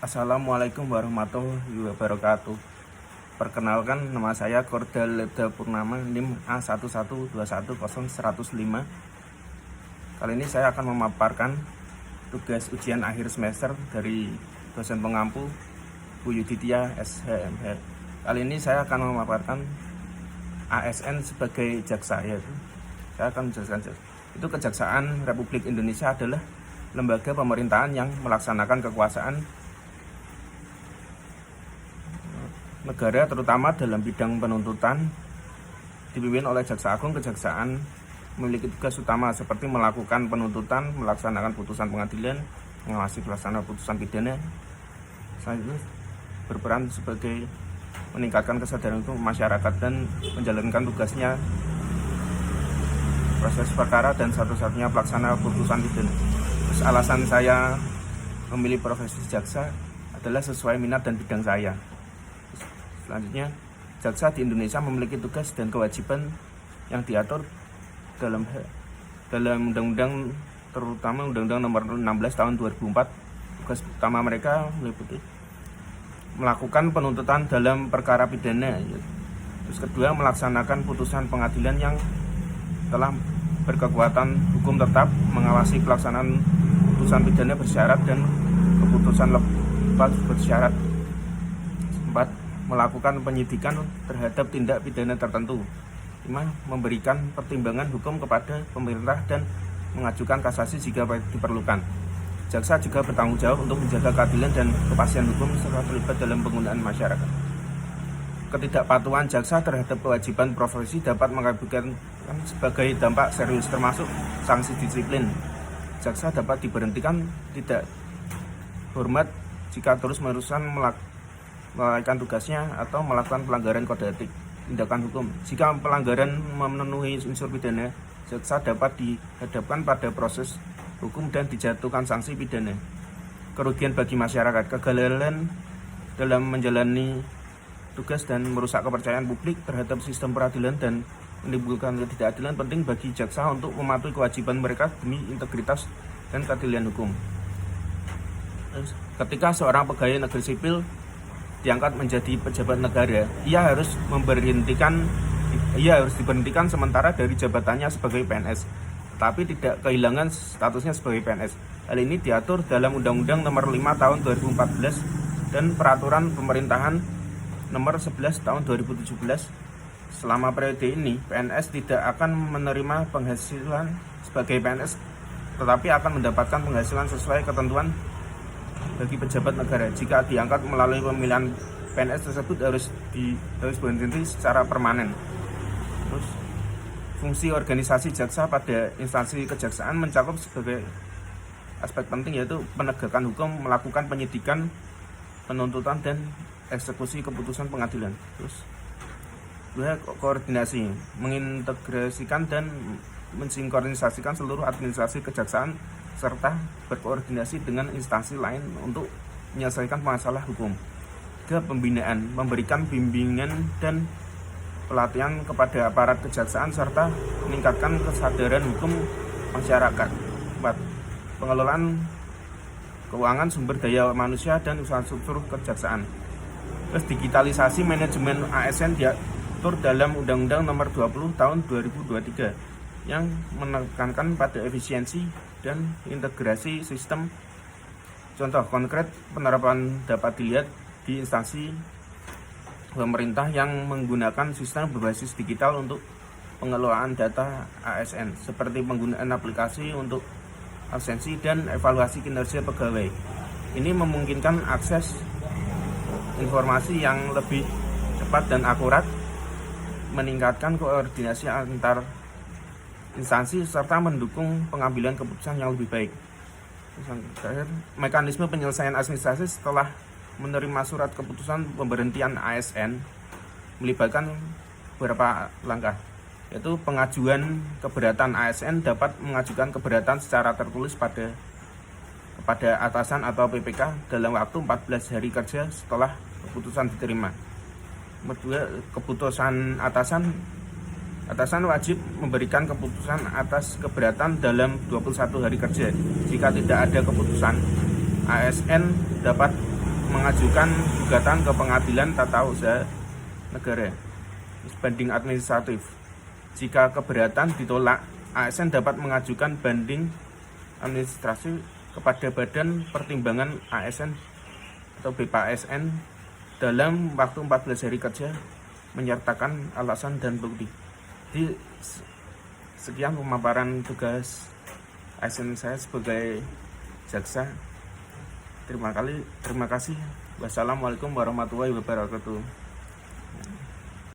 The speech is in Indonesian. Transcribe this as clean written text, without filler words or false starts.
Assalamualaikum warahmatullahi wabarakatuh. Perkenalkan, nama saya Kordal Leda Purnama, NIM A112100105. Kali ini saya akan memaparkan tugas ujian akhir semester dari dosen pengampu Bu Yuditya SHMH. Kali ini saya akan memaparkan ASN sebagai jaksa, yaitu saya akan menjelaskan itu Kejaksaan Republik Indonesia adalah lembaga pemerintahan yang melaksanakan kekuasaan negara terutama dalam bidang penuntutan, dipimpin oleh Jaksa Agung. Kejaksaan memiliki tugas utama seperti melakukan penuntutan, melaksanakan putusan pengadilan, mengawasi pelaksanaan putusan pidana. Selanjutnya berperan sebagai meningkatkan kesadaran untuk masyarakat dan menjalankan tugasnya proses perkara dan satu-satunya pelaksana putusan pidana. Terus alasan saya memilih profesi jaksa adalah sesuai minat dan bidang saya. Selanjutnya, jaksa di Indonesia memiliki tugas dan kewajiban yang diatur dalam undang-undang, terutama Undang-Undang Nomor 16 Tahun 2004. Tugas utama mereka meliputi melakukan penuntutan dalam perkara pidana. Terus kedua, melaksanakan putusan pengadilan yang telah berkekuatan hukum tetap, mengawasi pelaksanaan putusan pidana bersyarat dan keputusan lepas bersyarat. 4. Melakukan penyidikan terhadap tindak pidana tertentu. 5. Memberikan pertimbangan hukum kepada pemerintah dan mengajukan kasasi jika diperlukan. Jaksa juga bertanggung jawab untuk menjaga keadilan dan kepastian hukum serta terlibat dalam penggunaan masyarakat. Ketidakpatuhan jaksa terhadap kewajiban profesi dapat mengakibatkan sebagai dampak serius, termasuk sanksi disiplin. Jaksa dapat diberhentikan tidak hormat jika terus-menerusan melalaikan tugasnya atau melakukan pelanggaran kode etik. Tindakan hukum: jika pelanggaran memenuhi unsur pidana, jaksa dapat dihadapkan pada proses hukum dan dijatuhkan sanksi pidana. Kerugian bagi masyarakat: kegagalan dalam menjalani tugas dan merusak kepercayaan publik terhadap sistem peradilan dan menimbulkan ketidakadilan. Penting bagi jaksa untuk mematuhi kewajiban mereka demi integritas dan keadilan hukum. Ketika seorang pegawai negeri sipil diangkat menjadi pejabat negara, ia harus diberhentikan sementara dari jabatannya sebagai PNS, tapi tidak kehilangan statusnya sebagai PNS. Hal ini diatur dalam Undang-Undang Nomor 5 Tahun 2014 dan Peraturan Pemerintahan Nomor 11 Tahun 2017. Selama periode ini, PNS tidak akan menerima penghasilan sebagai PNS, tetapi akan mendapatkan penghasilan sesuai ketentuan bagi pejabat negara. Jika diangkat melalui pemilihan, PNS tersebut harus berhenti secara permanen. Terus, fungsi organisasi jaksa pada instansi kejaksaan mencakup sebagai aspek penting, yaitu penegakan hukum, melakukan penyidikan, penuntutan, dan eksekusi keputusan pengadilan. Terus, koordinasi, mengintegrasikan dan mensinkronisasikan seluruh administrasi kejaksaan serta berkoordinasi dengan instansi lain untuk menyelesaikan masalah hukum. Pembinaan, memberikan bimbingan dan pelatihan kepada aparat kejaksaan serta meningkatkan kesadaran hukum masyarakat. 4. Pengelolaan keuangan, sumber daya manusia, dan infrastruktur kejaksaan. Terus digitalisasi manajemen ASN diatur dalam Undang-Undang Nomor 20 Tahun 2023 yang menekankan pada efisiensi dan integrasi sistem. Contoh konkret penerapan dapat dilihat di instansi pemerintah yang menggunakan sistem berbasis digital untuk pengelolaan data ASN, seperti penggunaan aplikasi untuk absensi dan evaluasi kinerja pegawai. Ini memungkinkan akses informasi yang lebih cepat dan akurat, meningkatkan koordinasi antar instansi serta mendukung pengambilan keputusan yang lebih baik. Terakhir, mekanisme penyelesaian administrasi setelah menerima surat keputusan pemberhentian ASN melibatkan beberapa langkah, yaitu pengajuan keberatan. ASN dapat mengajukan keberatan secara tertulis kepada atasan atau PPK dalam waktu 14 hari kerja setelah keputusan diterima. Kedua, keputusan atasan wajib memberikan keputusan atas keberatan dalam 21 hari kerja. Jika tidak ada keputusan, ASN dapat mengajukan gugatan ke Pengadilan Tata Usaha Negara banding administratif. Jika keberatan ditolak, ASN dapat mengajukan banding administrasi kepada Badan Pertimbangan ASN atau BPASN dalam waktu 14 hari kerja menyertakan alasan dan bukti. Jadi sekian pemaparan tugas ASN saya sebagai jaksa. Terima kasih. Wassalamualaikum warahmatullahi wabarakatuh.